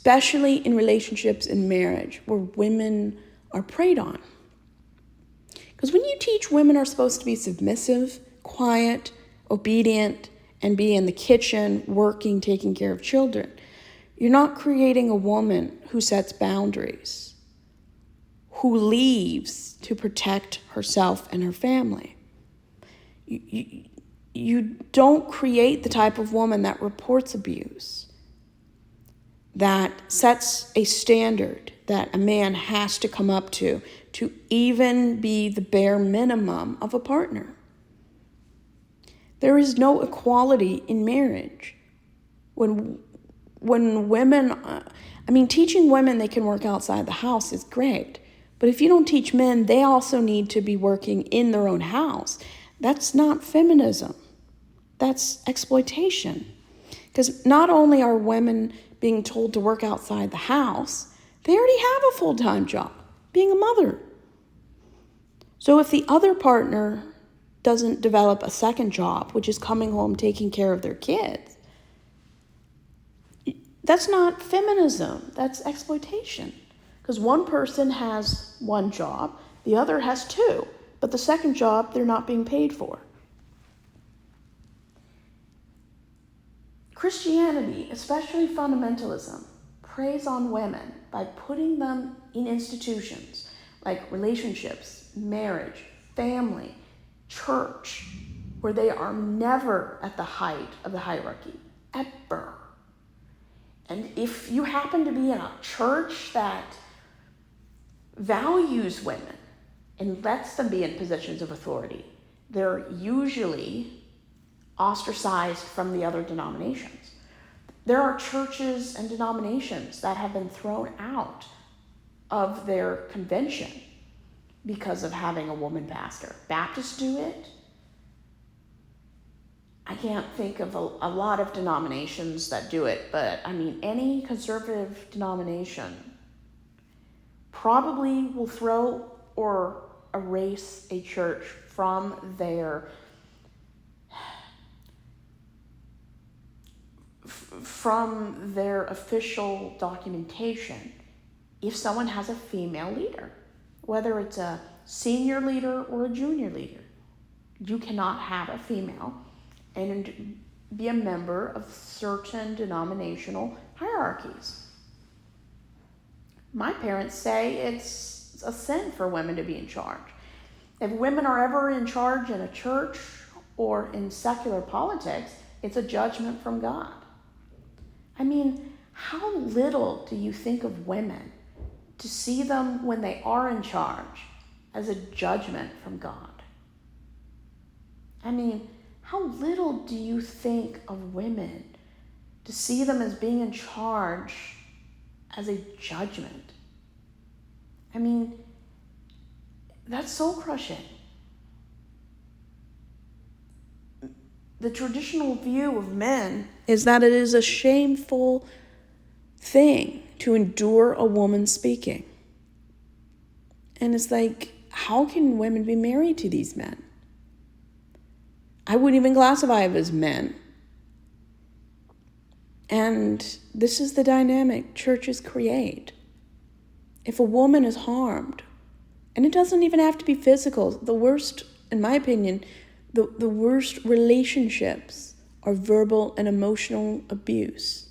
especially in relationships in marriage where women are preyed on. Because when you teach women are supposed to be submissive, quiet, obedient, and be in the kitchen, working, taking care of children, you're not creating a woman who sets boundaries, who leaves to protect herself and her family. You don't create the type of woman that reports abuse, that sets a standard that a man has to come up to even be the bare minimum of a partner. There is no equality in marriage. When women, teaching women they can work outside the house is great. But if you don't teach men, they also need to be working in their own house. That's not feminism. That's exploitation. Because not only are women being told to work outside the house, they already have a full-time job, being a mother. So if the other partner doesn't develop a second job, which is coming home taking care of their kids, that's not feminism, that's exploitation. Because one person has one job, the other has two, but the second job they're not being paid for. Christianity, especially fundamentalism, preys on women by putting them in institutions like relationships, marriage, family, church, where they are never at the height of the hierarchy, ever. And if you happen to be in a church that values women and lets them be in positions of authority, they're usually ostracized from the other denominations. There are churches and denominations that have been thrown out of their convention because of having a woman pastor. Baptists do it. I can't think of a lot of denominations that do it, but any conservative denomination probably will throw or erase a church from their official documentation if someone has a female leader, whether it's a senior leader or a junior leader. You cannot have a female and be a member of certain denominational hierarchies. My parents say it's a sin for women to be in charge. If women are ever in charge in a church or in secular politics, it's a judgment from God. How little do you think of women to see them when they are in charge as a judgment from God? How little do you think of women to see them as being in charge as a judgment? That's soul crushing. The traditional view of men is that it is a shameful thing to endure a woman speaking. And it's like, how can women be married to these men? I wouldn't even classify them as men. And this is the dynamic churches create. If a woman is harmed, and it doesn't even have to be physical, the worst, in my opinion, the worst relationships are verbal and emotional abuse.